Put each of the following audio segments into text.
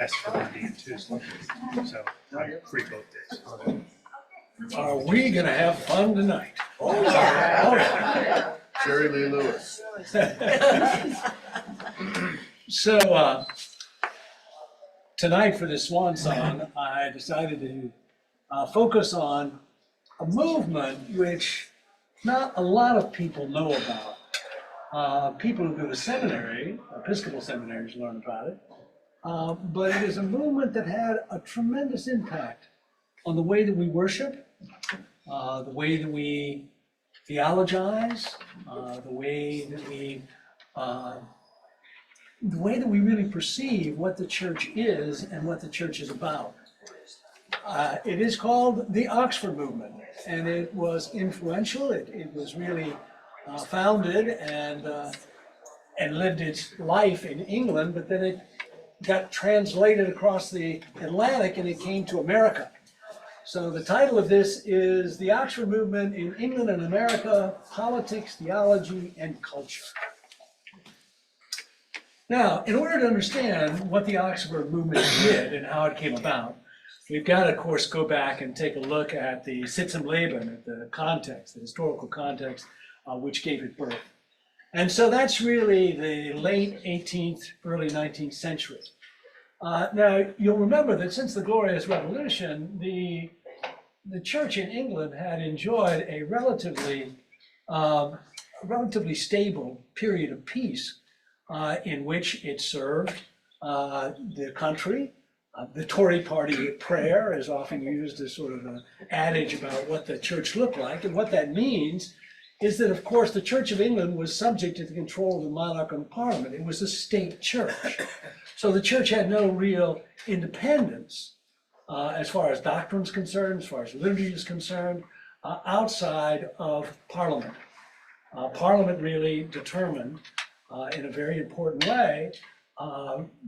That's for Monday and Tuesday, so I'm free both days. Are we gonna have fun tonight? Oh, yeah. Oh, yeah. Jerry Lee Lewis. So, tonight for this swan song, I decided to focus on a movement which not a lot of people know about. People who go to seminary, Episcopal seminaries, learn about it. But it is a movement that had a tremendous impact on the way that we worship, the way that we theologize, the way that we really perceive what the church is and what the church is about. It is called the Oxford Movement, and it was influential. It was really founded and lived its life in England, but then it got translated across the Atlantic and it came to America. So the title of this is The Oxford Movement in England and America, Politics, Theology, and Culture. Now, in order to understand what the Oxford Movement did and how it came about, we've got to, of course, go back and take a look at the Sitzum Leben, at the context, the historical context, which gave it birth. And so that's really the late 18th, early 19th century. Now, you'll remember that since the Glorious Revolution, the church in England had enjoyed a relatively stable period of peace in which it served the country. The Tory party prayer is often used as sort of an adage about what the church looked like, and what that means is that, of course, the Church of England was subject to the control of the monarch and parliament. It was a state church. So the church had no real independence as far as doctrine is concerned, as far as liturgy is concerned, outside of parliament. Parliament really determined in a very important way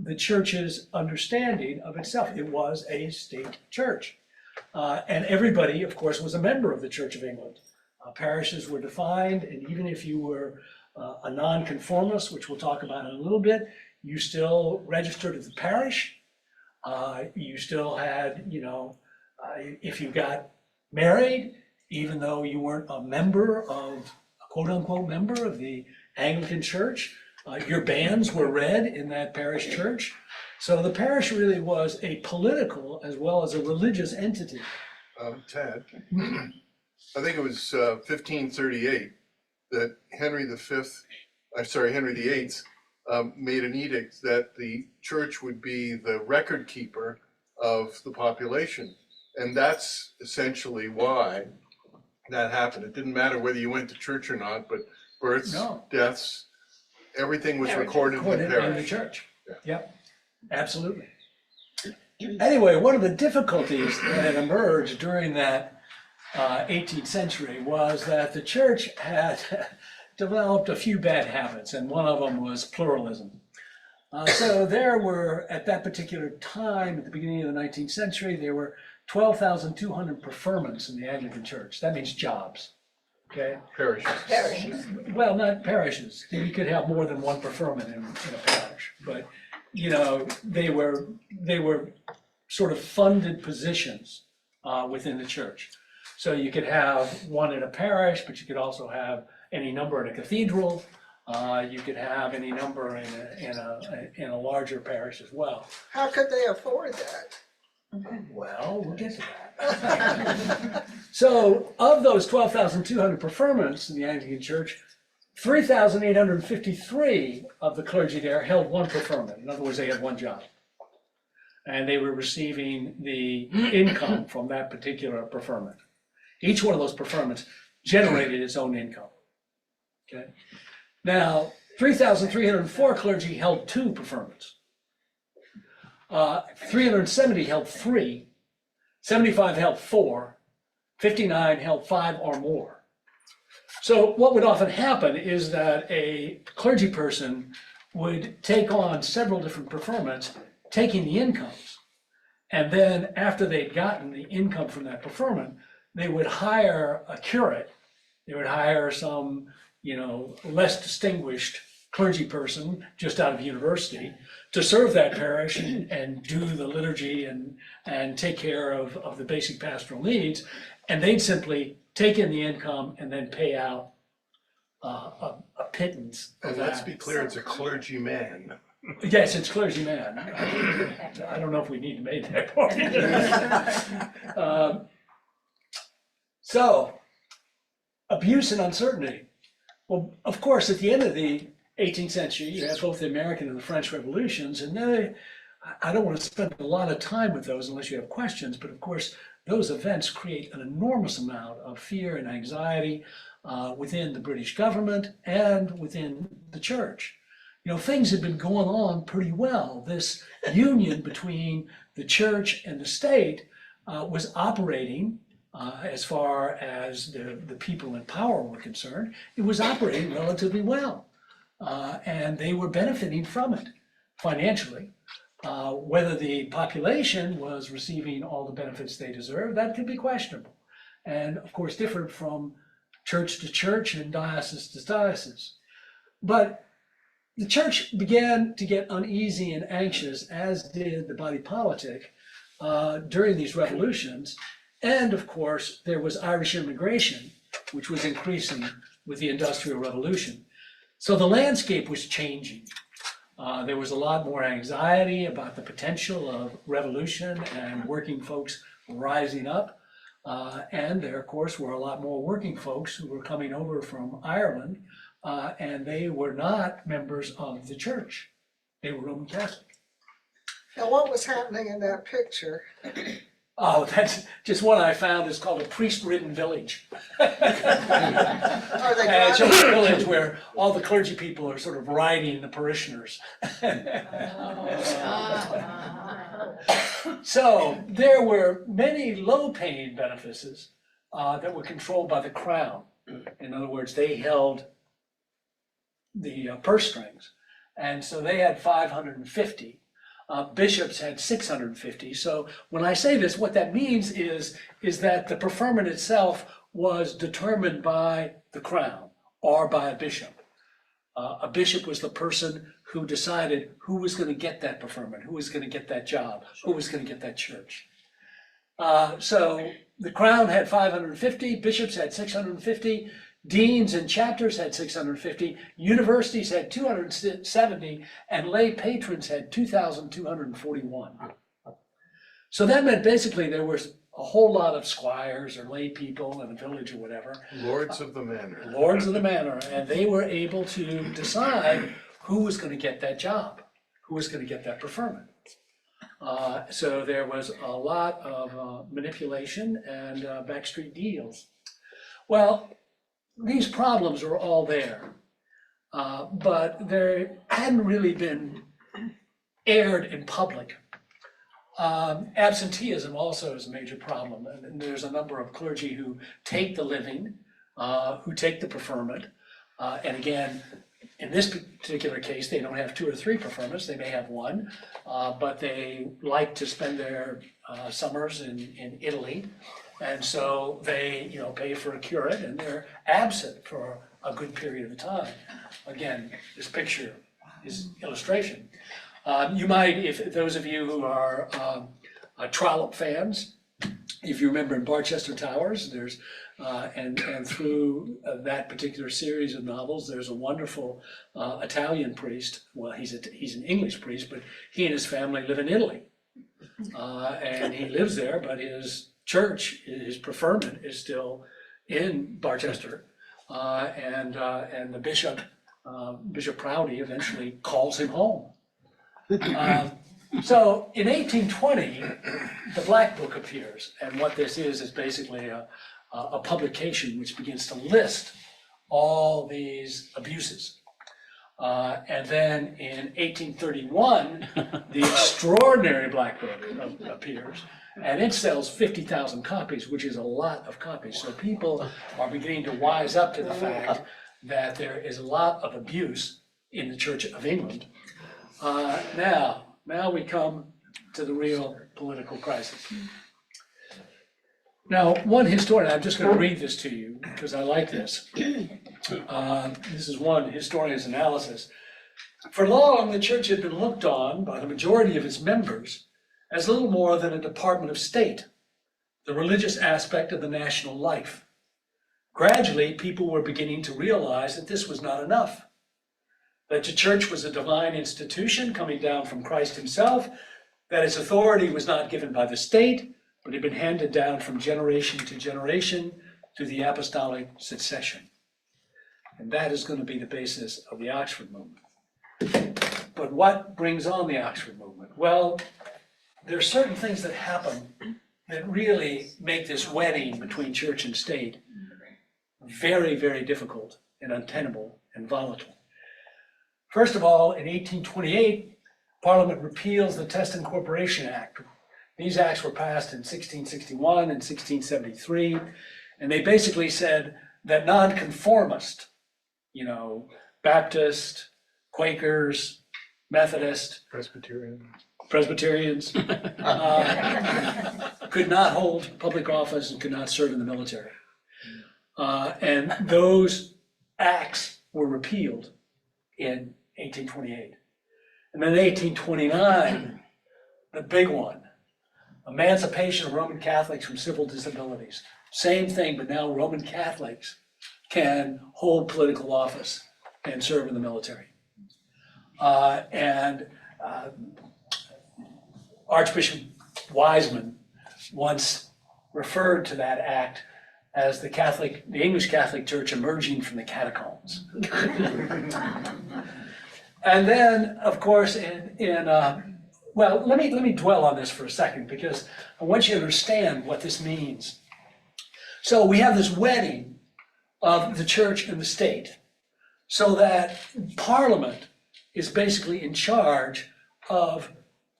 the church's understanding of itself. It was a state church. And everybody, of course, was a member of the Church of England. Parishes were defined, and even if you were a nonconformist, which we'll talk about in a little bit, you still registered as a parish. You still had, if you got married, even though you weren't a member of, a quote unquote member of the Anglican Church, your banns were read in that parish church. So the parish really was a political as well as a religious entity. Ted, I think it was 1538 that Henry VIII made an edict that the church would be the record keeper of the population. And that's essentially why that happened. It didn't matter whether you went to church or not, but births, deaths, everything was recorded in the parish. In the church. Yep, absolutely. Anyway, one of the difficulties that had emerged during that 18th century was that the church had developed a few bad habits, and one of them was pluralism. So there were, at that particular time, at the beginning of the 19th century, there were 12,200 preferments in the Anglican Church. That means jobs, okay? Parishes. Well, not parishes. You could have more than one preferment in a parish, but they were sort of funded positions within the church. So you could have one in a parish, but you could also have any number in a cathedral. You could have any number in a larger parish as well. How could they afford that? Well, we'll get to that. So of those 12,200 preferments in the Anglican Church, 3,853 of the clergy there held one preferment. In other words, they had one job. And they were receiving the income from that particular preferment. Each one of those preferments generated its own income. Okay. Now, 3,304 clergy held two preferments. 370 held 3, 75 held 4, 59 held 5 or more. So what would often happen is that a clergy person would take on several different preferments, taking the incomes. And then after they'd gotten the income from that preferment, they would hire a curate. They would hire some, less distinguished clergy person just out of university to serve that parish and do the liturgy and take care of the basic pastoral needs. And they'd simply take in the income and then pay out a pittance of And let's that. be clear, it's a clergyman. Yes, it's clergyman. I don't know if we need to make that point. So, abuse and uncertainty. Well, of course, at the end of the 18th century, you had both the American and the French revolutions, and I don't want to spend a lot of time with those unless you have questions, but of course, those events create an enormous amount of fear and anxiety within the British government and within the church. You know, things had been going on pretty well. This union between the church and the state was operating, as far as the people in power were concerned, it was operating relatively well. And they were benefiting from it financially. Whether the population was receiving all the benefits they deserved, that could be questionable. And of course, differed from church to church and diocese to diocese. But the church began to get uneasy and anxious, as did the body politic, during these revolutions. And of course, there was Irish immigration, which was increasing with the Industrial Revolution. So the landscape was changing. There was a lot more anxiety about the potential of revolution and working folks rising up. And there, of course, were a lot more working folks who were coming over from Ireland, and they were not members of the church. They were Roman Catholic. Now, what was happening in that picture? Oh, that's just one I found. It's called a priest-ridden village. Are they And it's just a driving? village where all the clergy people are sort of riding the parishioners. So there were many low-paying benefices that were controlled by the crown. In other words, they held the purse strings. And so they had 550. Bishops had 650. So when I say this, what that means is that the preferment itself was determined by the crown or by a bishop. A bishop was the person who decided who was going to get that preferment, who was going to get that job, who was going to get that church. So the crown had 550, bishops had 650, deans and chapters had 650, universities had 270, and lay patrons had 2,241. So that meant basically there was a whole lot of squires or lay people in a village or whatever. Lords of the manor. Lords of the manor, and they were able to decide who was going to get that job, who was going to get that preferment. So there was a lot of manipulation and backstreet deals. Well, these problems are all there, but they hadn't really been aired in public. Absenteeism also is a major problem, and there's a number of clergy who take the living, who take the preferment, and again, in this particular case, they don't have 2 or 3 preferments, they may have 1, but they like to spend their summers in Italy. And so they, pay for a curate and they're absent for a good period of time. Again, this picture is illustration. You might, if those of you who are Trollope fans, if you remember in Barchester Towers, there's and through that particular series of novels, there's a wonderful Italian priest. Well, he's an English priest, but he and his family live in Italy, and he lives there. But his church, his preferment, is still in Barchester, and the bishop, Bishop Proudie, eventually calls him home. So in 1820, the Black Book appears, and what this is basically a publication which begins to list all these abuses. And then in 1831, the extraordinary Black Book appears, and it sells 50,000 copies, which is a lot of copies. So people are beginning to wise up to the fact that there is a lot of abuse in the Church of England. Now we come to the real political crisis. Now, one historian, I'm just gonna read this to you because I like this. This is one historian's analysis. For long, the church had been looked on by the majority of its members as little more than a department of state, the religious aspect of the national life. Gradually, people were beginning to realize that this was not enough, that the church was a divine institution coming down from Christ himself, that its authority was not given by the state, but had been handed down from generation to generation through the apostolic succession. And that is going to be the basis of the Oxford movement. But what brings on the Oxford movement? Well, there are certain things that happen that really make this wedding between church and state very, very difficult and untenable and volatile. First of all, in 1828, Parliament repeals the Test and Corporation Act. These acts were passed in 1661 and 1673, and they basically said that nonconformist, Baptist, Quakers, Methodist, Presbyterians could not hold public office and could not serve in the military. And those acts were repealed in 1828. And then in 1829, the big one, emancipation of Roman Catholics from civil disabilities. Same thing, but now Roman Catholics can hold political office and serve in the military. Archbishop Wiseman once referred to that act as the English Catholic Church emerging from the catacombs. And then, of course, well, let me dwell on this for a second because I want you to understand what this means. So we have this wedding of the church and the state, so that Parliament is basically in charge of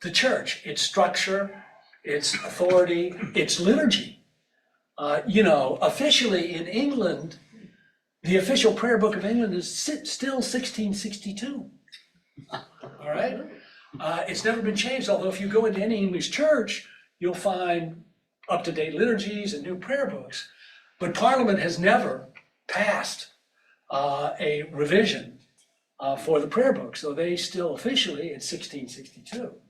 the church, its structure, its authority, its liturgy. Officially in England, the official prayer book of England is still 1662. All right? It's never been changed, although if you go into any English church, you'll find up-to-date liturgies and new prayer books. But Parliament has never passed a revision for the prayer book, so they still officially at 1662.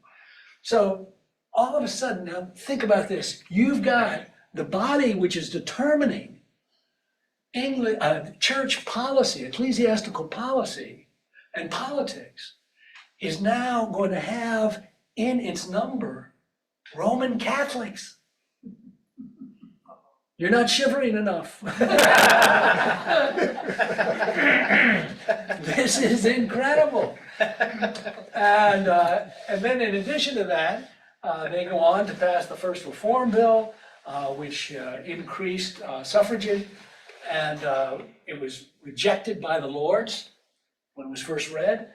So all of a sudden, now think about this, you've got the body which is determining church policy, ecclesiastical policy, and politics is now going to have in its number Roman Catholics. You're not shivering enough. This is incredible. And then in addition to that, they go on to pass the first Reform Bill, which increased suffrage, and it was rejected by the Lords when it was first read.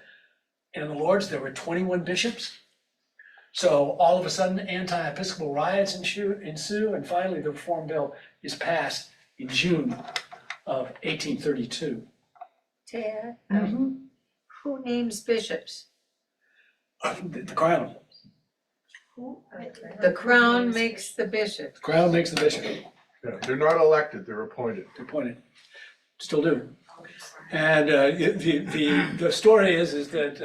And in the Lords, there were 21 bishops. So all of a sudden, anti-episcopal riots ensue, and finally the Reform Bill is passed in June of 1832. Ted, who names bishops? The crown. The crown makes the bishop. The crown makes the bishop. Yeah, they're not elected, they're appointed. They're appointed. Still do. And the story is that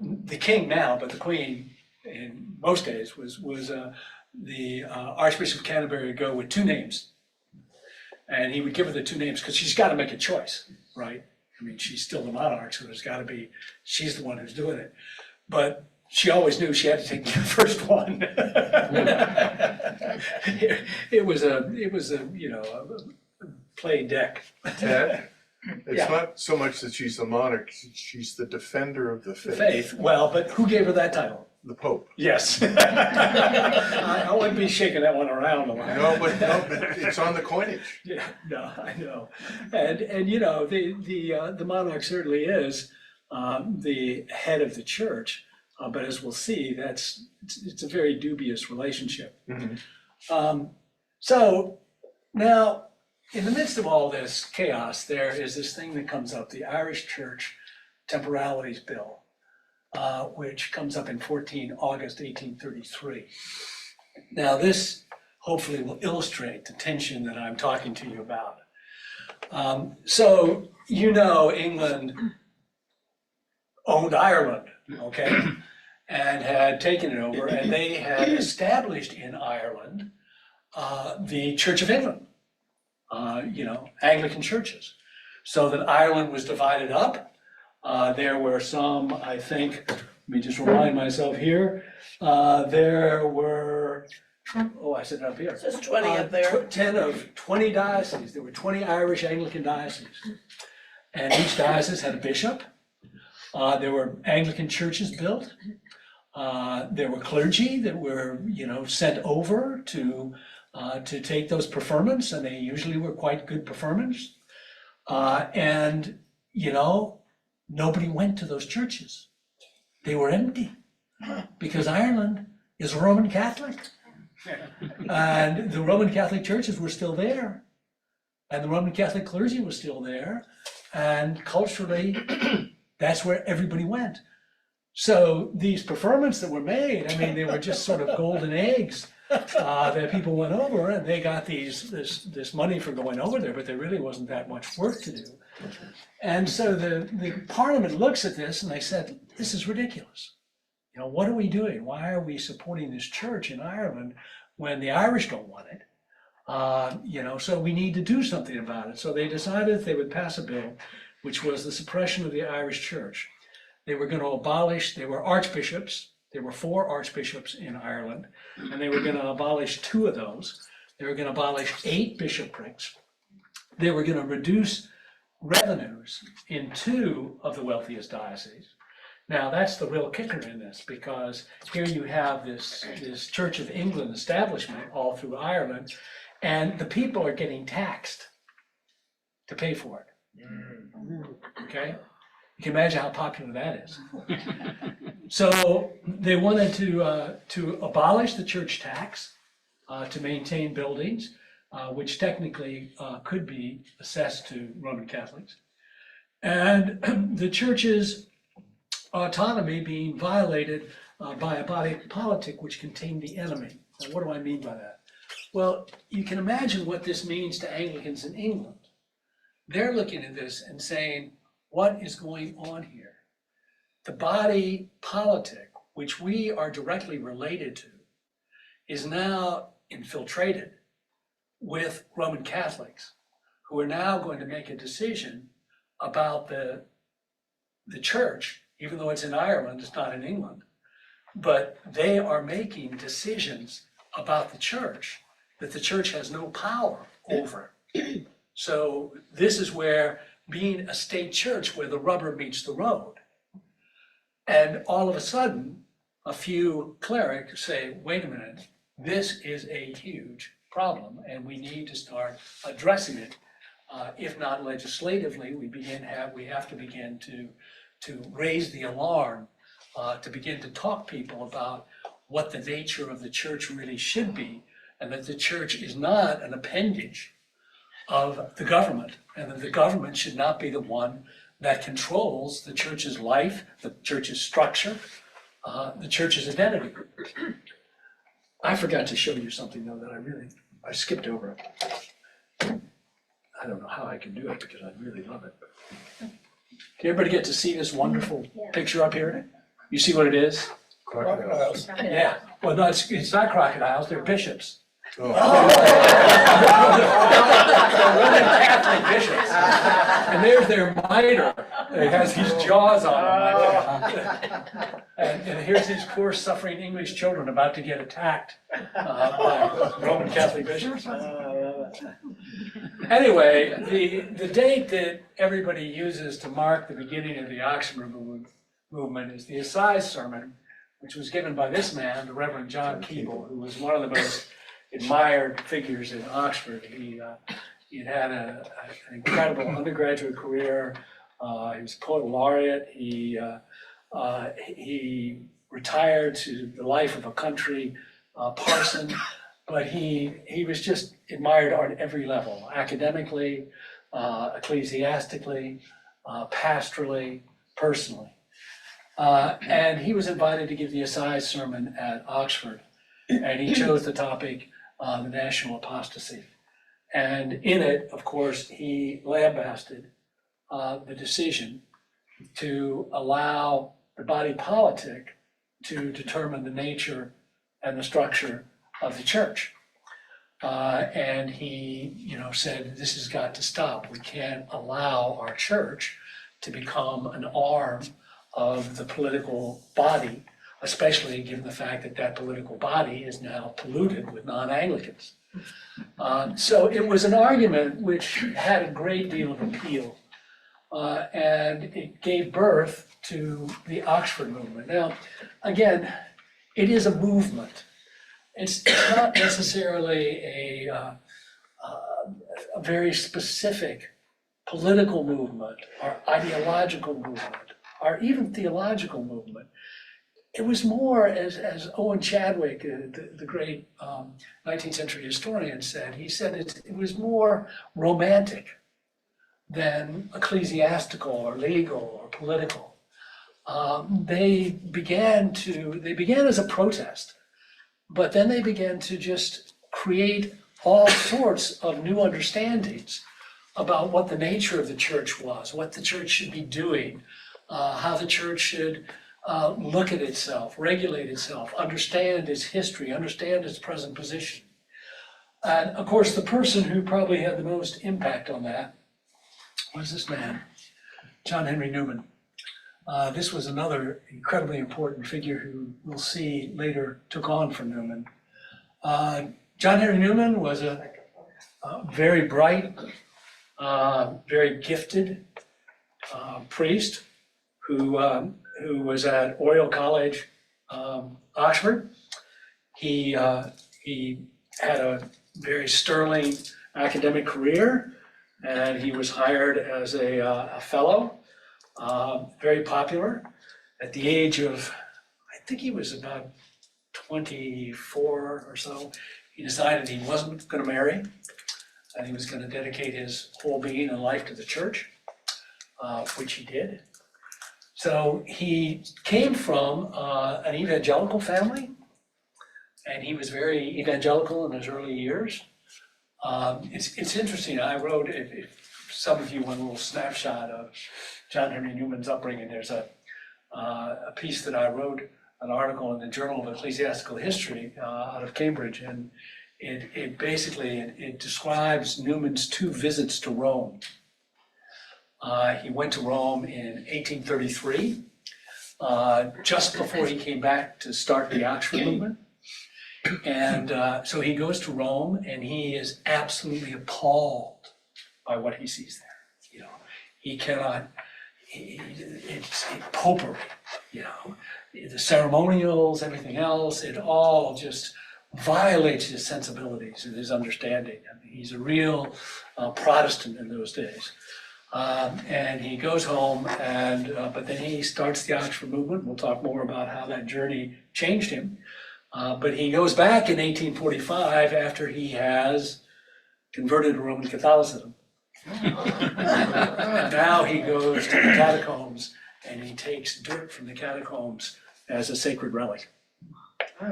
the king now, but the queen in most days was the Archbishop of Canterbury would go with two names. And he would give her the two names because she's got to make a choice, right? I mean, she's still the monarch, so there's got to be, she's the one who's doing it. But she always knew she had to take the first one. It was a play deck. Ted, it's Yeah. not so much that she's the monarch, she's the defender of the faith. Faith, well, but who gave her that title? The Pope. Yes. I wouldn't be shaking that one around a lot. No, but it's on the coinage. Yeah, no, I know. And the monarch certainly is the head of the church, but as we'll see, it's a very dubious relationship. Mhm. So now, in the midst of all this chaos, there is this thing that comes up, the Irish Church Temporalities Bill, which comes up in August 1833. Now, this hopefully will illustrate the tension that I'm talking to you about. So, England owned Ireland, okay, and had taken it over, and they had established in Ireland the Church of England, Anglican churches, so that Ireland was divided up. There were some, I think, let me just remind myself here, there were, I said it up here. It says 20 up there. 10 of 20 dioceses. There were 20 Irish Anglican dioceses. And each diocese had a bishop. There were Anglican churches built. There were clergy that were, sent over to take those preferments, and they usually were quite good preferments. And, nobody went to those churches. They were empty because Ireland is Roman Catholic. And the Roman Catholic churches were still there. And the Roman Catholic clergy was still there. And culturally, that's where everybody went. So these preferments that were made, they were just sort of golden eggs that people went over, and they got this money for going over there, but there really wasn't that much work to do. And so the Parliament looks at this and they said, this is ridiculous. What are we doing? Why are we supporting this church in Ireland when the Irish don't want it? So we need to do something about it. So they decided they would pass a bill, which was the suppression of the Irish church. They were going to abolish, they were archbishops. There were 4 archbishops in Ireland, and they were going to abolish 2 of those. They were going to abolish 8 bishoprics. They were going to reduce revenues in 2 of the wealthiest dioceses. Now, that's the real kicker in this, because here you have this Church of England establishment all through Ireland, and the people are getting taxed to pay for it. Okay? You can imagine how popular that is. So they wanted to abolish the church tax, to maintain buildings, which technically could be assessed to Roman Catholics, and the church's autonomy being violated by a body politic which contained the enemy. Now, what do I mean by that? Well, you can imagine what this means to Anglicans in England. They're looking at this and saying, what is going on here? The body politic, which we are directly related to, is now infiltrated with Roman Catholics, who are now going to make a decision about the church, even though it's in Ireland, it's not in England. But they are making decisions about the church that the church has no power over. So this is where being a state church, where the rubber meets the road. And all of a sudden, a few clerics say, wait a minute, this is a huge problem and we need to start addressing it. If not legislatively, we have to begin to raise the alarm, to begin to talk people about what the nature of the church really should be, and that the church is not an appendage of the government, and that the government should not be the one that controls the church's life, the church's structure, the church's identity. I forgot to show you something though that I skipped over it. I don't know how I can do it because I really love it. Did everybody get to see this wonderful picture up here? You see what it is? Crocodiles. Yeah, well, no, it's not crocodiles, they're bishops. Oh, They're Roman Catholic bishops. And there's their mitre, it has these jaws on it like that. And here's these poor suffering English children about to get attacked by Roman Catholic bishops. Anyway, the date that everybody uses to mark the beginning of the Oxford movement is the Assize Sermon, which was given by this man, the Reverend John Keble, who was one of the most admired figures in Oxford. He had an incredible undergraduate career. He was a poet laureate. He retired to the life of a country parson, but he was just admired on every level, academically, ecclesiastically, pastorally, personally. And he was invited to give the Assize Sermon at Oxford. And he chose the topic, the national apostasy. And in it, of course, he lambasted the decision to allow the body politic to determine the nature and the structure of the church. And he, said, this has got to stop. We can't allow our church to become an arm of the political body, especially given the fact that that political body is now polluted with non-Anglicans. So it was an argument which had a great deal of appeal, and it gave birth to the Oxford movement. Now, again, it is a movement. It's not necessarily a very specific political movement or ideological movement or even theological movement. It was more, as Owen Chadwick, the great 19th century historian said, he said it was more romantic than ecclesiastical or legal or political. They began as a protest, but then they began to just create all sorts of new understandings about what the nature of the church was, what the church should be doing, how the church should look at itself, regulate itself, understand its history, understand its present position. And of course, the person who probably had the most impact on that was this man, John Henry Newman. This was another incredibly important figure who we'll see later took on from Newman. John Henry Newman was a very bright, very gifted priest who was at Oriel College, Oxford. He had a very sterling academic career, and he was hired as a fellow, very popular. At the age of, I think he was about 24 or so, he decided he wasn't going to marry, and he was going to dedicate his whole being and life to the church, which he did. So he came from an evangelical family, and he was very evangelical in his early years. It's interesting, I wrote, if some of you want a little snapshot of John Henry Newman's upbringing, there's a piece that I wrote, an article in the Journal of Ecclesiastical History out of Cambridge, and it basically describes Newman's 2 visits to Rome. He went to Rome in 1833, just before he came back to start the Oxford movement. And so he goes to Rome, and he is absolutely appalled by what he sees there. He cannot, it's popery, the ceremonials, everything else, it all just violates his sensibilities and his understanding. I mean, he's a real Protestant in those days. And he goes home, but then he starts the Oxford movement. We'll talk more about how that journey changed him. But he goes back in 1845 after he has converted to Roman Catholicism. And now he goes to the catacombs, and he takes dirt from the catacombs as a sacred relic.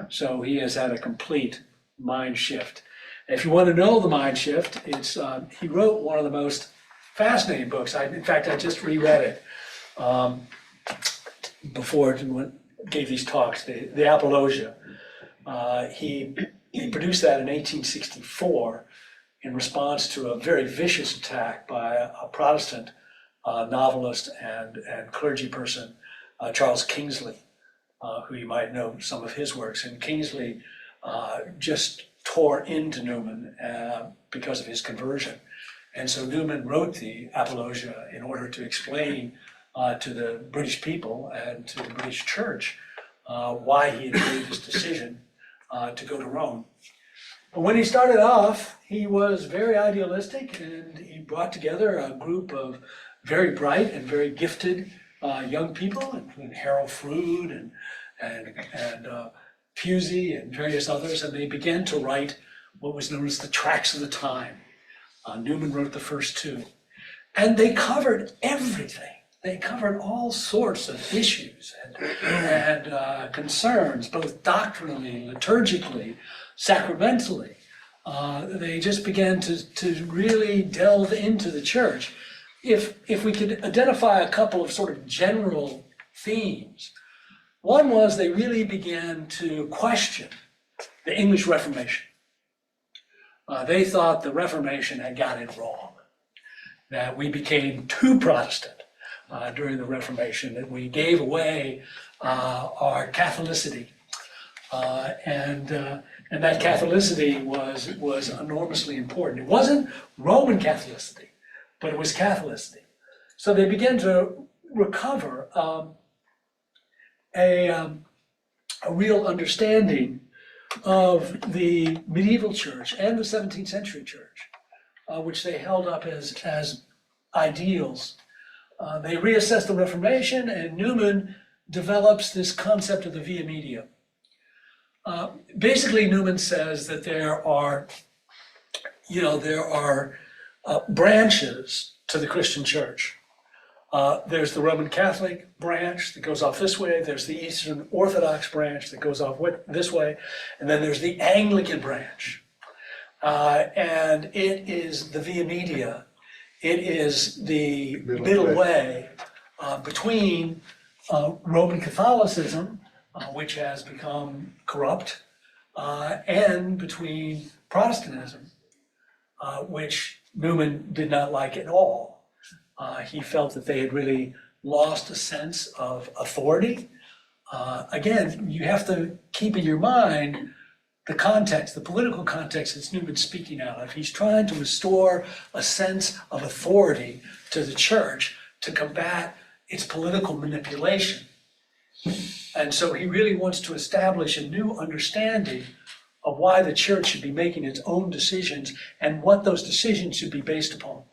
So he has had a complete mind shift. And if you want to know the mind shift, he wrote one of the most fascinating books. In fact, I just reread it before I gave these talks, the Apologia. He produced that in 1864 in response to a very vicious attack by a Protestant novelist and clergy person, Charles Kingsley, who you might know some of his works. And Kingsley just tore into Newman because of his conversion. And so Newman wrote the Apologia in order to explain to the British people and to the British church why he had made this decision to go to Rome. But when he started off, he was very idealistic, and he brought together a group of very bright and very gifted young people, including Harold Froude and Pusey and various others, and they began to write what was known as the Tracts of the Time. Newman wrote the first 2, and they covered everything. they covered all sorts of issues and concerns, both doctrinally, liturgically, sacramentally. They just began to really delve into the church. If we could identify a couple of sort of general themes, one was they really began to question the English Reformation. They thought the Reformation had got it wrong, that we became too Protestant during the Reformation, that we gave away our Catholicity. And that Catholicity was enormously important. It wasn't Roman Catholicity, but it was Catholicity. So they began to recover a real understanding of the medieval church and the 17th century church, which they held up as ideals. They reassessed the Reformation, and Newman develops this concept of the via media. Basically, Newman says that there are branches to the Christian church. There's the Roman Catholic branch that goes off this way. There's the Eastern Orthodox branch that goes off this way. And then there's the Anglican branch. And it is the via media. It is the middle way between Roman Catholicism, which has become corrupt, and between Protestantism, which Newman did not like at all. He felt that they had really lost a sense of authority. Again, you have to keep in your mind the context, the political context that Newman's speaking out of. He's trying to restore a sense of authority to the church to combat its political manipulation. And so he really wants to establish a new understanding of why the church should be making its own decisions and what those decisions should be based upon.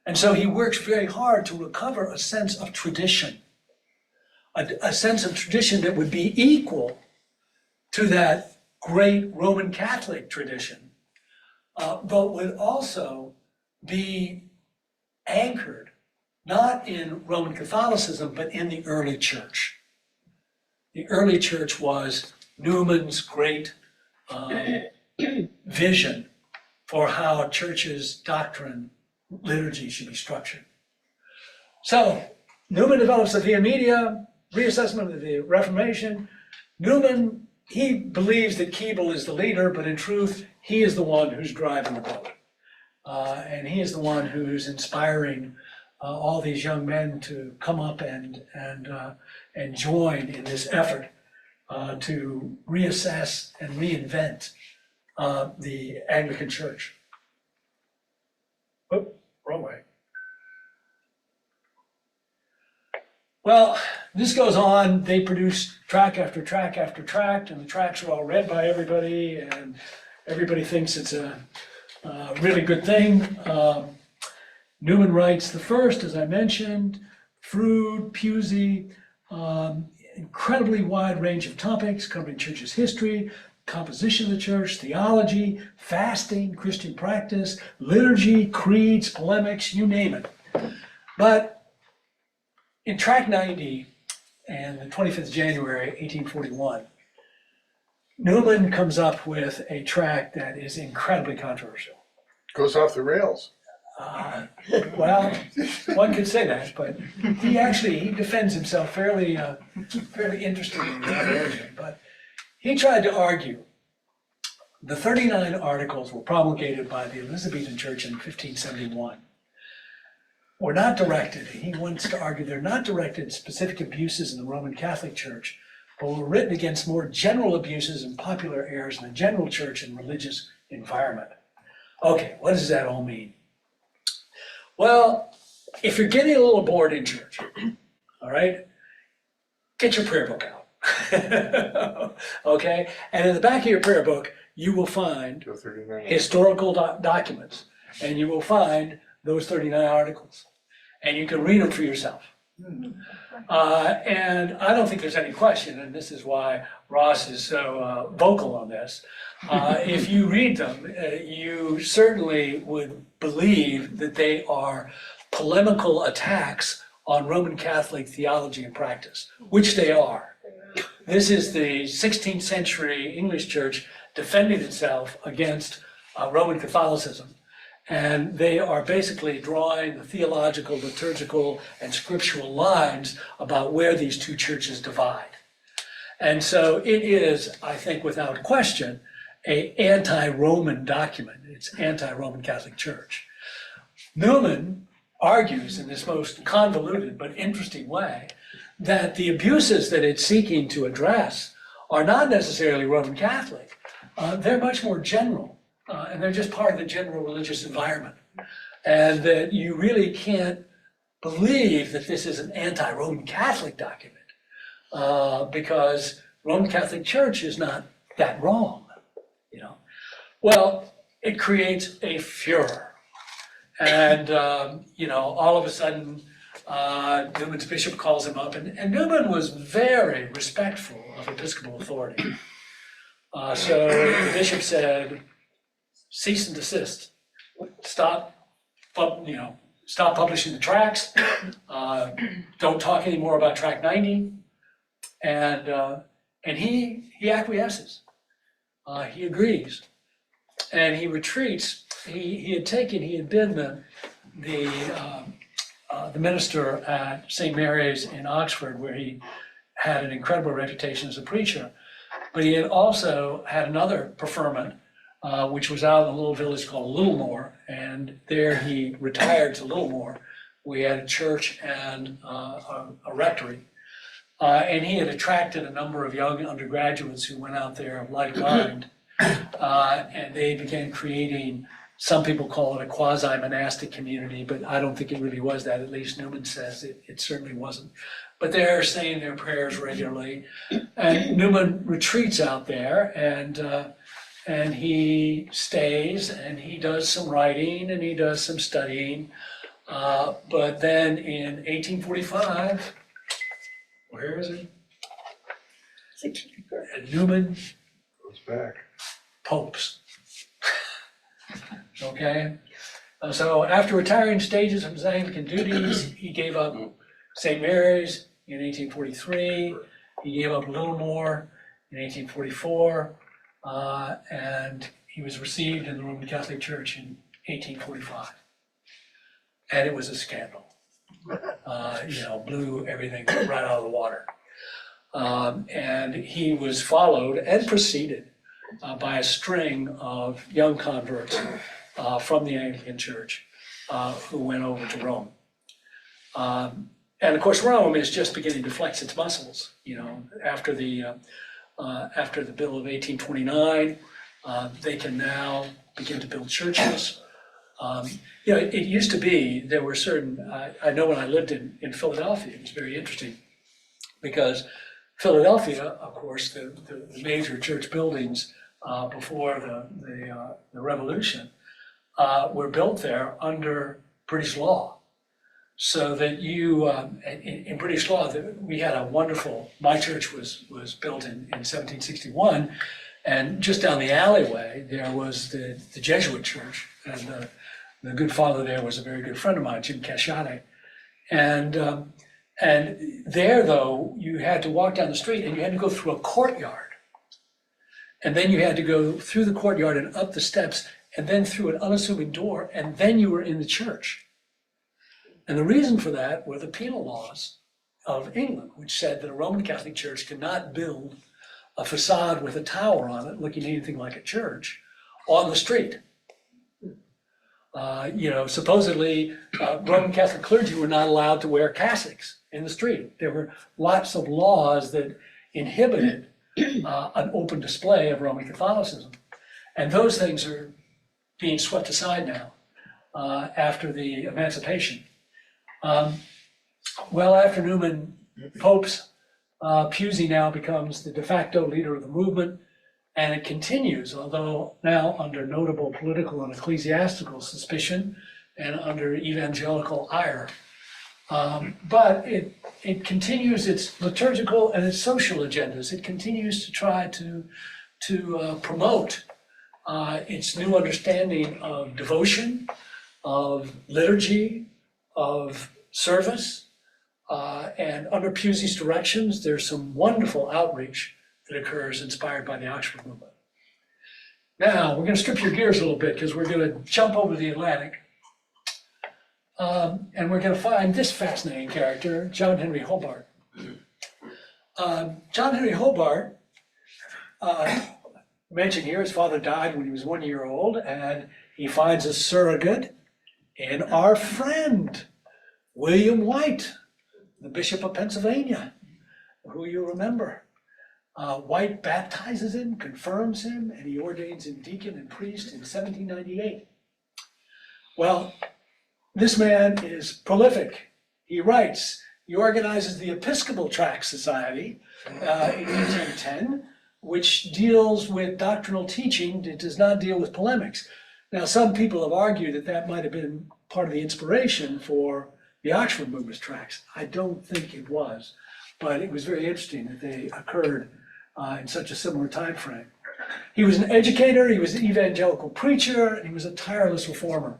And so he works very hard to recover a sense of tradition, a sense of tradition that would be equal to that great Roman Catholic tradition, but would also be anchored not in Roman Catholicism, but in the early church. The early church was Newman's great vision for how church's doctrine, liturgy should be structured. So Newman develops the via media, reassessment of the Reformation. Newman, he believes that Keble is the leader, but in truth, he is the one who's driving the boat. And he is the one who's inspiring all these young men to come up and join in this effort to reassess and reinvent the Anglican Church. Oh, wrong way. Well, this goes on. They produce tract after tract after tract, and the tracts are all read by everybody, and everybody thinks it's a really good thing. Newman writes the first, as I mentioned, Froude, Pusey, incredibly wide range of topics covering church's history, composition of the church, theology, fasting, Christian practice, liturgy, creeds, polemics, you name it. But in tract 90, and the 25th January, 1841, Newman comes up with a tract that is incredibly controversial. Goes off the rails. Well, one could say that, but he defends himself fairly interestingly in that area. But he tried to argue the 39 articles were promulgated by the Elizabethan Church in 1571. Were not directed, he wants to argue they're not directed at specific abuses in the Roman Catholic Church, but were written against more general abuses and popular errors in the general church and religious environment. Okay, what does that all mean? Well, if you're getting a little bored in church, all right, get your prayer book out. Okay, and in the back of your prayer book, you will find historical documents, and you will find those 39 articles, and you can read them for yourself. And I don't think there's any question, and this is why Ross is so vocal on this. If you read them, you certainly would believe that they are polemical attacks on Roman Catholic theology and practice, which they are. This is the 16th century English church defending itself against Roman Catholicism. And they are basically drawing the theological, liturgical, and scriptural lines about where these two churches divide. And so it is, I think, without question, an anti-Roman document. It's anti-Roman Catholic Church. Newman argues in this most convoluted but interesting way that the abuses that it's seeking to address are not necessarily Roman Catholic. They're much more general, and they're just part of the general religious environment. And that you really can't believe that this is an anti-Roman Catholic document because Roman Catholic Church is not that wrong, you know. Well, it creates a furor. And, you know, all of a sudden, Newman's bishop calls him up, and Newman was very respectful of Episcopal authority. So the bishop said, cease and desist, stop publishing the tracts, don't talk anymore about tract 90, and he acquiesces, he agrees, and he retreats. He had been the minister at St. Mary's in Oxford, where he had an incredible reputation as a preacher. But he had also had another preferment, which was out in a little village called Littlemore, and there he retired to Littlemore. We had a church and a rectory. And he had attracted a number of young undergraduates who went out there of like mind, and they began creating, some people call it a quasi-monastic community, but I don't think it really was that. At least Newman says it certainly wasn't. But they're saying their prayers regularly. And Newman retreats out there, and he stays, and he does some writing, and he does some studying. But then in 1845, where is it? And Newman Goes back. popes. Okay, so after retiring stages from his Anglican duties, he gave up St. Mary's in 1843, he gave up Littlemore in 1844, and he was received in the Roman Catholic Church in 1845. And it was a scandal. Blew everything right out of the water. And he was followed and preceded by a string of young converts from the Anglican Church who went over to Rome. And of course, Rome is just beginning to flex its muscles. You know, after the Bill of 1829, they can now begin to build churches. It used to be, there were certain, I know when I lived in Philadelphia, it was very interesting, because Philadelphia, of course, the major church buildings before the Revolution were built there under British law. So that in British law, we had a wonderful, my church was built in 1761, and just down the alleyway, there was the Jesuit church, and the good father there was a very good friend of mine, Jim Casciate. And there, though, you had to walk down the street and you had to go through a courtyard. And then you had to go through the courtyard and up the steps and then through an unassuming door, and then you were in the church. And the reason for that were the penal laws of England, which said that a Roman Catholic church could not build a facade with a tower on it looking anything like a church on the street. Supposedly Roman Catholic clergy were not allowed to wear cassocks in the street. There were lots of laws that inhibited an open display of Roman Catholicism. And those things are being swept aside now after the emancipation. After Newman popes, Pusey now becomes the de facto leader of the movement. And it continues, although now under notable political and ecclesiastical suspicion and under evangelical ire. But it continues its liturgical and its social agendas. It continues to try to promote its new understanding of devotion, of liturgy, of service, And under Pusey's directions, there's some wonderful outreach that occurs inspired by the Oxford movement. Now, we're gonna strip your gears a little bit because we're gonna jump over the Atlantic. And we're gonna find this fascinating character, John Henry Hobart. John Henry Hobart, mentioned here, his father died when he was 1 year old, and he finds a surrogate in our friend, William White, the Bishop of Pennsylvania, who you remember. White baptizes him, confirms him, and he ordains him deacon and priest in 1798. Well, this man is prolific. He writes, he organizes the Episcopal Tract Society in 1810, which deals with doctrinal teaching. It does not deal with polemics. Now, some people have argued that that might have been part of the inspiration for the Oxford Movement tracts. I don't think it was, but it was very interesting that they occurred in such a similar time frame. He was an educator, he was an evangelical preacher, and he was a tireless reformer.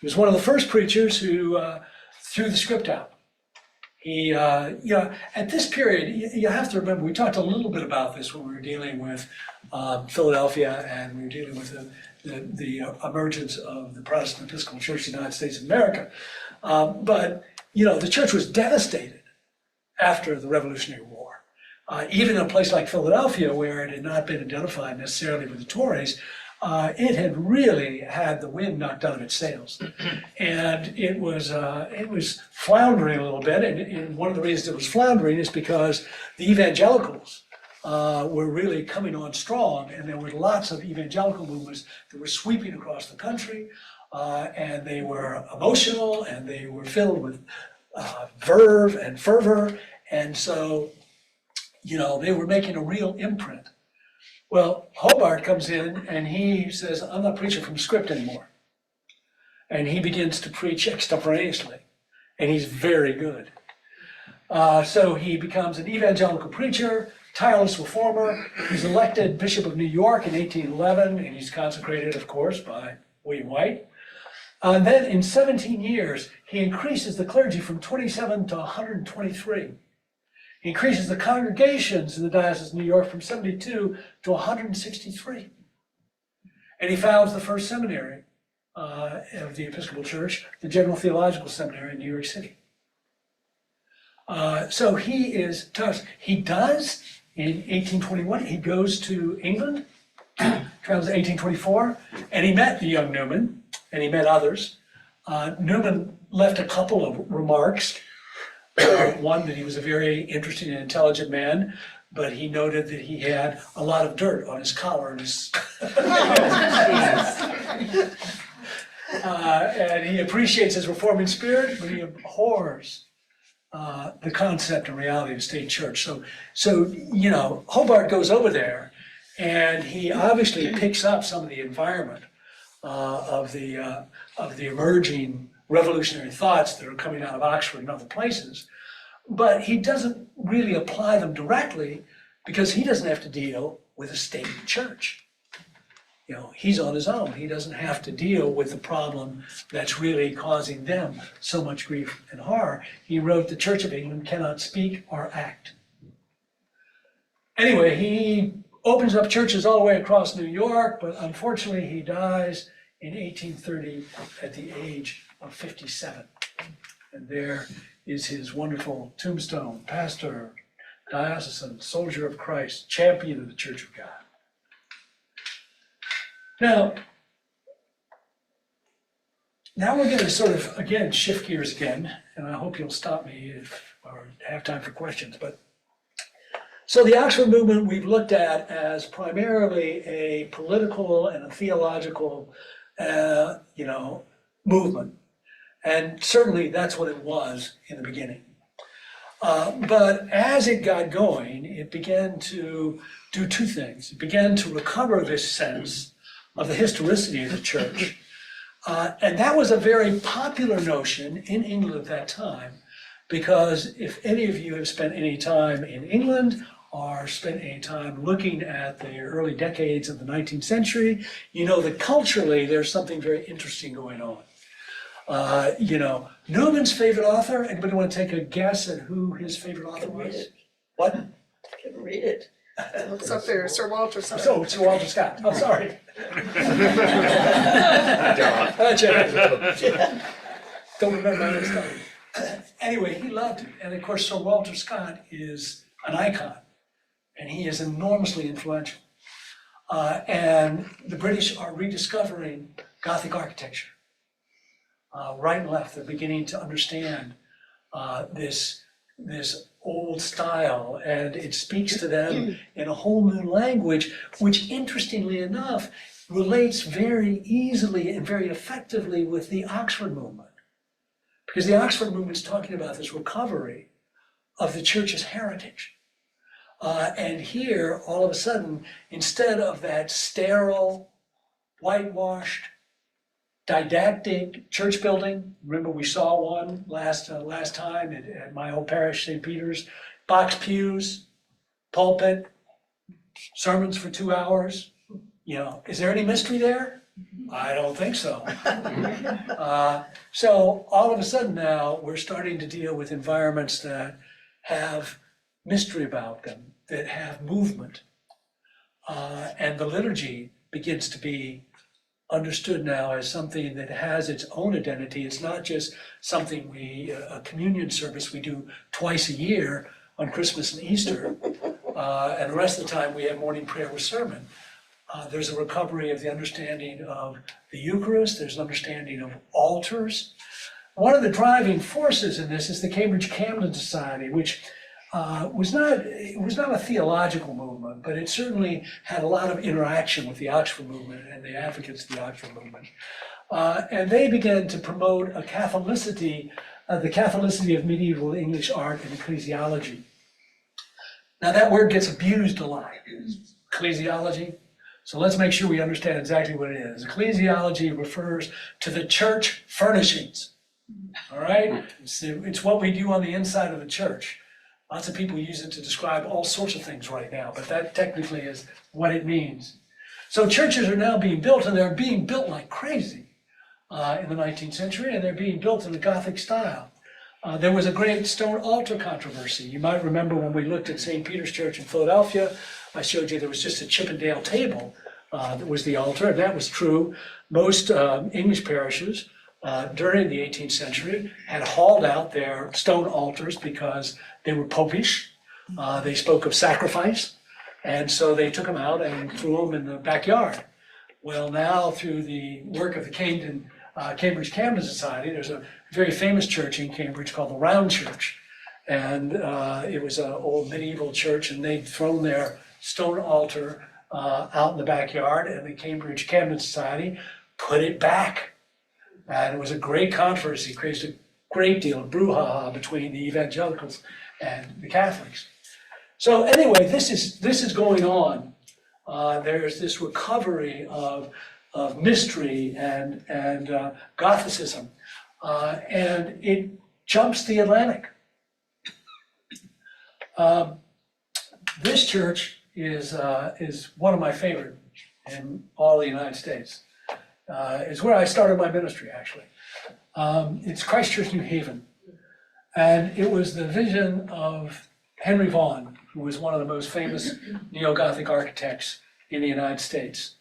He was one of the first preachers who threw the script out. He, at this period, you have to remember, we talked a little bit about this when we were dealing with Philadelphia, and we were dealing with the emergence of the Protestant Episcopal Church of the United States of America. But the church was devastated after the Revolutionary War. Even in a place like Philadelphia, where it had not been identified necessarily with the Tories, it had really had the wind knocked out of its sails, and it was floundering a little bit. And one of the reasons it was floundering is because the evangelicals were really coming on strong, and there were lots of evangelical movements that were sweeping across the country, and they were emotional and they were filled with verve and fervor, and so they were making a real imprint. Well, Hobart comes in and he says, I'm not preaching from script anymore. And he begins to preach extemporaneously, and he's very good. So he becomes an evangelical preacher, tireless reformer. He's elected Bishop of New York in 1811, and he's consecrated, of course, by William White. And then in 17 years, he increases the clergy from 27 to 123. He increases the congregations in the Diocese of New York from 72 to 163. And he founds the first seminary of the Episcopal Church, the General Theological Seminary in New York City. So he is tough. He does, in 1821, he goes to England, travels in 1824, and he met the young Newman, and he met others. Newman left a couple of remarks. One, that he was a very interesting and intelligent man, but he noted that he had a lot of dirt on his collar and his and he appreciates his reforming spirit, but he abhors the concept and reality of state church. So Hobart goes over there, and he obviously picks up some of the environment of the emerging revolutionary thoughts that are coming out of Oxford and other places, but he doesn't really apply them directly because he doesn't have to deal with a state church. He's on his own. He doesn't have to deal with the problem that's really causing them so much grief and horror. He wrote, "The Church of England cannot speak or act." Anyway, he opens up churches all the way across New York, but unfortunately he dies in 1830 at the age of 57. And there is his wonderful tombstone: pastor, diocesan, soldier of Christ, champion of the Church of God. Now we're going to sort of, again, shift gears again, and I hope you'll stop me or have time for questions. So the Oxford movement we've looked at as primarily a political and a theological, movement. And certainly that's what it was in the beginning. But as it got going, it began to do two things. It began to recover this sense of the historicity of the church. And that was a very popular notion in England at that time, because if any of you have spent any time in England or spent any time looking at the early decades of the 19th century, you know that culturally there's something very interesting going on. Newman's favorite author, anybody want to take a guess at who his favorite author Can read was? it. What? Can read it. It's up there, Sir Walter Scott. So, Sir Walter Scott, I'm sorry. Don't remember my own study. Anyway, he loved it, and of course, Sir Walter Scott is an icon, and he is enormously influential. And the British are rediscovering Gothic architecture. Right and left, they're beginning to understand this old style, and it speaks to them in a whole new language, which interestingly enough, relates very easily and very effectively with the Oxford movement. Because the Oxford movement is talking about this recovery of the church's heritage. And here, all of a sudden, instead of that sterile, whitewashed, didactic church building, remember we saw one last time at my old parish, St. Peter's, box pews, pulpit, sermons for 2 hours. Is there any mystery there? I don't think so. So all of a sudden now, we're starting to deal with environments that have mystery about them, that have movement. And the liturgy begins to be understood now as something that has its own identity. It's not just something a communion service we do twice a year on Christmas and Easter. And the rest of the time we have morning prayer with sermon. There's a recovery of the understanding of the Eucharist. There's an understanding of altars. One of the driving forces in this is the Cambridge-Camden Society, which was not a theological movement, but it certainly had a lot of interaction with the Oxford movement and the advocates of the Oxford movement. And they began to promote the Catholicity of medieval English art and ecclesiology. Now that word gets abused a lot, ecclesiology. So let's make sure we understand exactly what it is. Ecclesiology refers to the church furnishings, all right? It's what we do on the inside of the church. Lots of people use it to describe all sorts of things right now, but that technically is what it means. So churches are now being built, and they're being built like crazy in the 19th century, and they're being built in the Gothic style. There was a great stone altar controversy. You might remember when we looked at St. Peter's Church in Philadelphia, I showed you there was just a Chippendale table that was the altar, and that was true. Most English parishes during the 18th century had hauled out their stone altars because they were popish. They spoke of sacrifice, and so they took them out and threw them in the backyard. Well, now through the work of the Cambridge-Camden Society, there's a very famous church in Cambridge called the Round Church. And it was an old medieval church, and they'd thrown their stone altar out in the backyard, and the Cambridge-Camden Society put it back. And it was a great controversy, created a great deal of brouhaha between the evangelicals and the Catholics. So anyway, this is going on. There's this recovery of mystery and Gothicism, and it jumps the Atlantic. This church is one of my favorite in all the United States. It's where I started my ministry, actually. It's Christ Church, New Haven. And it was the vision of Henry Vaughan, who was one of the most famous neo-Gothic architects in the United States.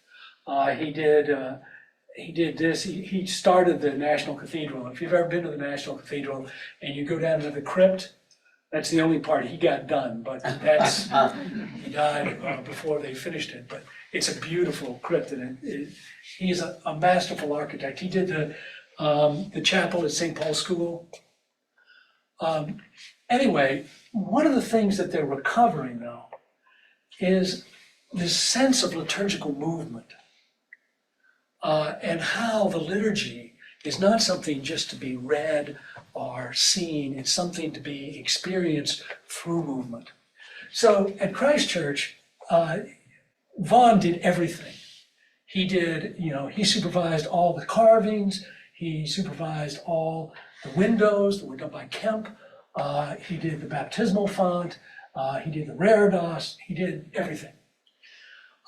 He did this, he started the National Cathedral. If you've ever been to the National Cathedral and you go down to the crypt, that's the only part he got done, but he died before they finished it. But it's a beautiful crypt, and he's a masterful architect. He did the chapel at St. Paul's School. Anyway, one of the things that they're recovering though is this sense of liturgical movement, and how the liturgy is not something just to be read or seen, it's something to be experienced through movement. So at Christ Church, Vaughan did everything. He supervised all the carvings, he supervised all the windows that were done by Kemp, he did the baptismal font, he did the reredos, he did everything.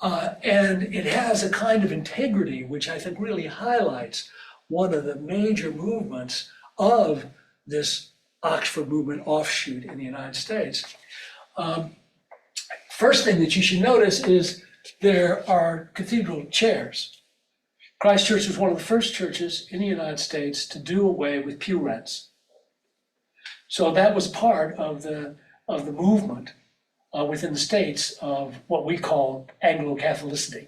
And it has a kind of integrity which I think really highlights one of the major movements of this Oxford movement offshoot in the United States. First thing that you should notice is there are cathedral chairs. Christ Church was one of the first churches in the United States to do away with pew rents. So that was part of the movement within the States of what we call Anglo-Catholicity.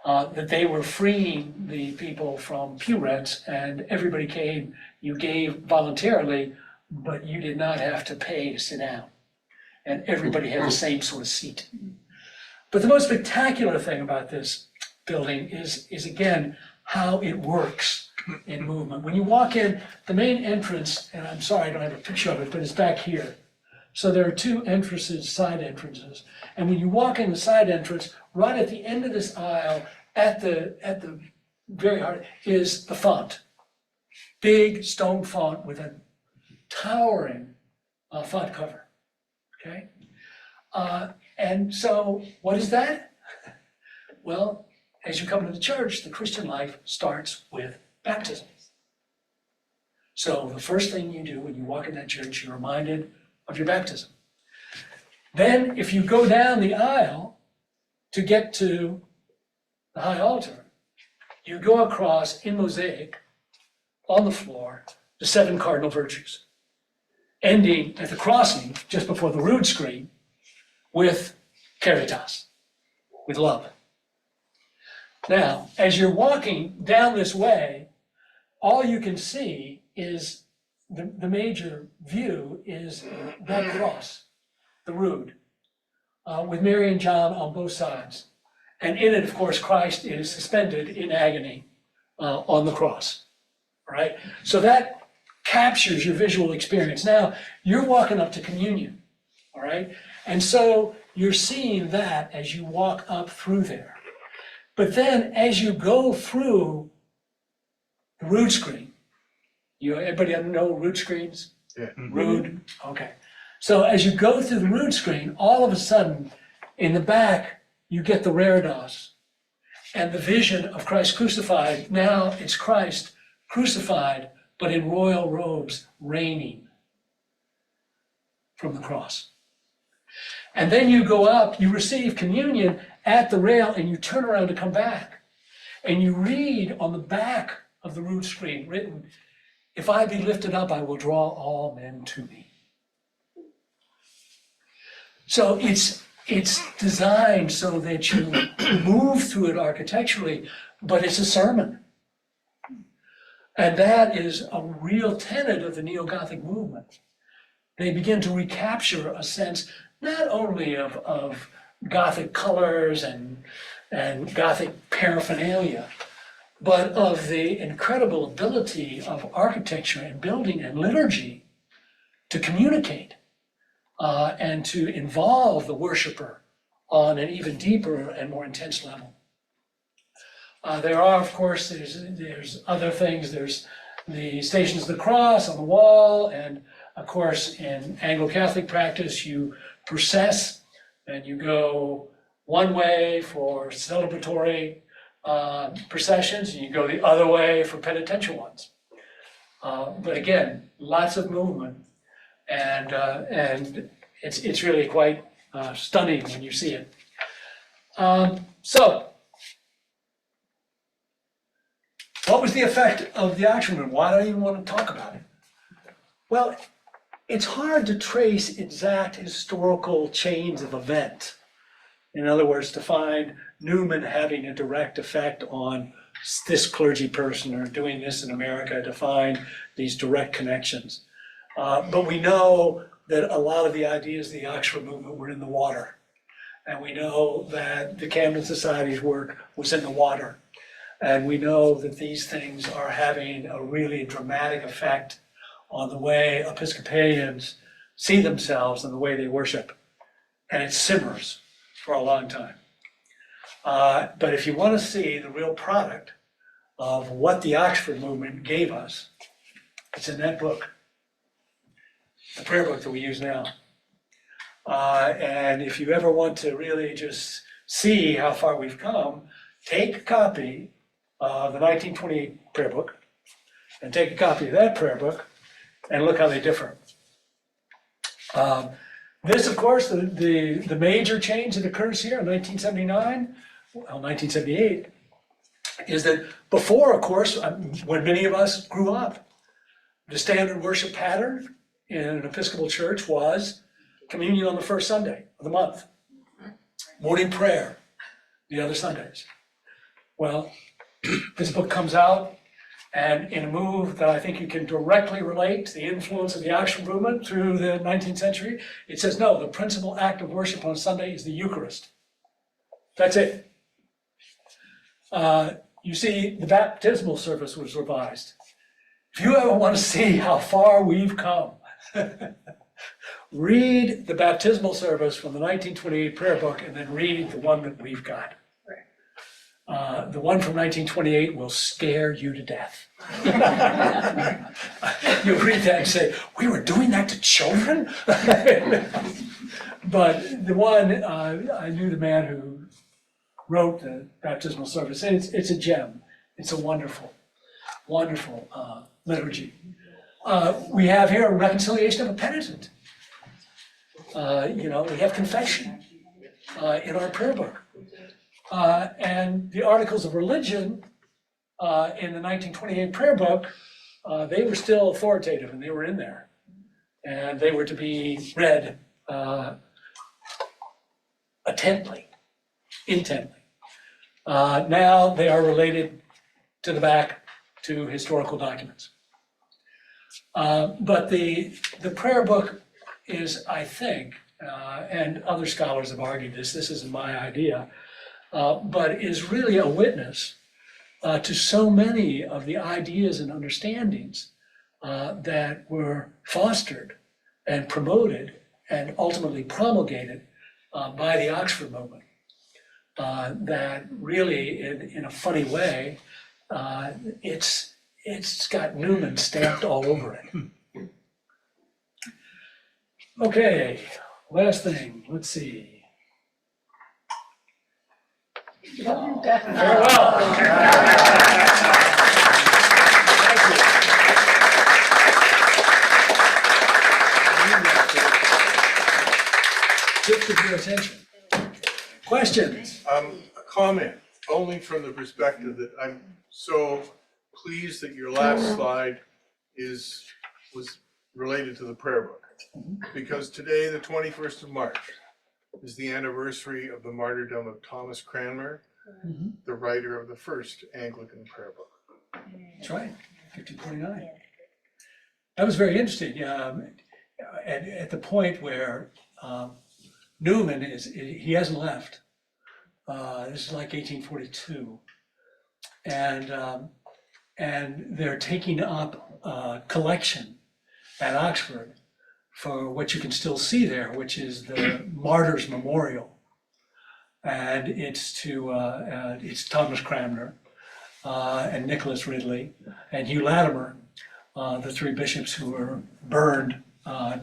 That they were freeing the people from pew rents, and everybody came, you gave voluntarily, but you did not have to pay to sit down. And everybody had the same sort of seat. But the most spectacular thing about this building is again, how it works in movement. When you walk in, the main entrance, and I'm sorry I don't have a picture of it, but it's back here. So there are two entrances, side entrances. And when you walk in the side entrance, right at the end of this aisle, at the very heart, is the font. Big stone font with a towering font cover, okay? And so what is that? Well, as you come to the church, the Christian life starts with baptism. So the first thing you do when you walk in that church, you're reminded of your baptism. Then if you go down the aisle to get to the high altar, you go across in mosaic on the floor the 7 cardinal virtues, ending at the crossing just before the rood screen with caritas, with love. Now, as you're walking down this way, all you can see is the major view is that cross, the rood, with Mary and John on both sides. And in it, of course, Christ is suspended in agony on the cross, right? So that captures your visual experience. Now, you're walking up to communion, all right? And so you're seeing that as you walk up through there. But then as you go through the rood screen, everybody know rood screens? Yeah. Rood, okay. So as you go through the rood screen, all of a sudden, in the back, you get the reredos and the vision of Christ crucified. Now it's Christ crucified, but in royal robes, reigning from the cross. And then you go up, you receive communion at the rail, and you turn around to come back. And you read on the back of the rood screen written, "If I be lifted up, I will draw all men to me." So it's designed so that you move through it architecturally, but it's a sermon. And that is a real tenet of the Neo-Gothic movement. They begin to recapture a sense not only of Gothic colors and Gothic paraphernalia, but of the incredible ability of architecture and building and liturgy to communicate and to involve the worshiper on an even deeper and more intense level. There are, of course, there's other things. There's the Stations of the Cross on the wall, and of course, in Anglo-Catholic practice, you process and you go one way for celebratory processions, and you go the other way for penitential ones. But again, lots of movement, and it's really quite stunning when you see it. So, what was the effect of the Oxford movement? Why do I even want to talk about it? Well, it's hard to trace exact historical chains of event. In other words, to find Newman having a direct effect on this clergy person or doing this in America, to find these direct connections. But we know that a lot of the ideas of the Oxford movement were in the water. And we know that the Camden Society's work was in the water. And we know that these things are having a really dramatic effect on the way Episcopalians see themselves and the way they worship. And it simmers for a long time. But if you want to see the real product of what the Oxford movement gave us, it's in that book, the prayer book that we use now. And if you ever want to really just see how far we've come, take a copy of the 1928 prayer book, and take a copy of that prayer book and look how they differ. This, of course, the major change that occurs here in 1979, well, 1978, is that before, of course, when many of us grew up, the standard worship pattern in an Episcopal church was communion on the first Sunday of the month, morning prayer the other Sundays. Well, this book comes out, and in a move that I think you can directly relate to the influence of the Oxford movement through the 19th century, it says, no, the principal act of worship on Sunday is the Eucharist. That's it. You see, the baptismal service was revised. If you ever want to see how far we've come, read the baptismal service from the 1928 prayer book and then read the one that we've got. The one from 1928 will scare you to death. You'll read that and say, we were doing that to children? But the one, I knew the man who wrote the baptismal service, and it's a gem. It's a wonderful, wonderful liturgy. We have here a reconciliation of a penitent. We have confession in our prayer book. And the articles of religion in the 1928 prayer book, they were still authoritative and they were in there. And they were to be read intently. Now they are related to the back to historical documents. But the prayer book is, I think, and other scholars have argued this isn't my idea, but is really a witness to so many of the ideas and understandings that were fostered and promoted and ultimately promulgated by the Oxford movement. That really, in a funny way, it's got Newman stamped all over it. Okay, last thing, let's see. Farewell. Gift of your attention. Questions? A comment, only from the perspective that I'm so pleased that your last slide was related to the prayer book. Because today, the 21st of March, is the anniversary of the martyrdom of Thomas Cranmer, the writer of the first Anglican prayer book. That's right, 1549. That was very interesting. At the point where Newman he hasn't left. This is like 1842, and they're taking up a collection at Oxford for what you can still see there, which is the Martyrs Memorial, and it's Thomas Cranmer and Nicholas Ridley and Hugh Latimer, the three bishops who were burned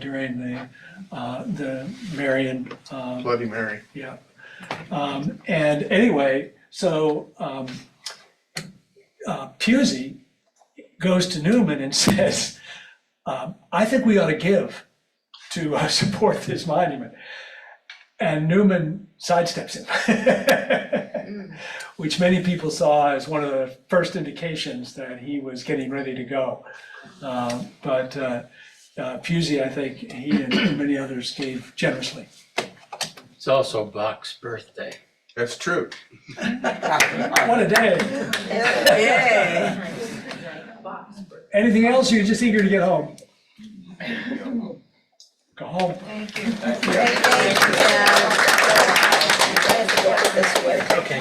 during the Marian Bloody Mary. Yeah. And anyway, so Pusey goes to Newman and says, I think we ought to give to support this monument. And Newman sidesteps him, which many people saw as one of the first indications that he was getting ready to go. But Pusey, I think, he and many others gave generously. It's also Bach's birthday. That's true. What a day. Yay. Anything else, or you're just eager to get home? Go home. Thank you. Okay.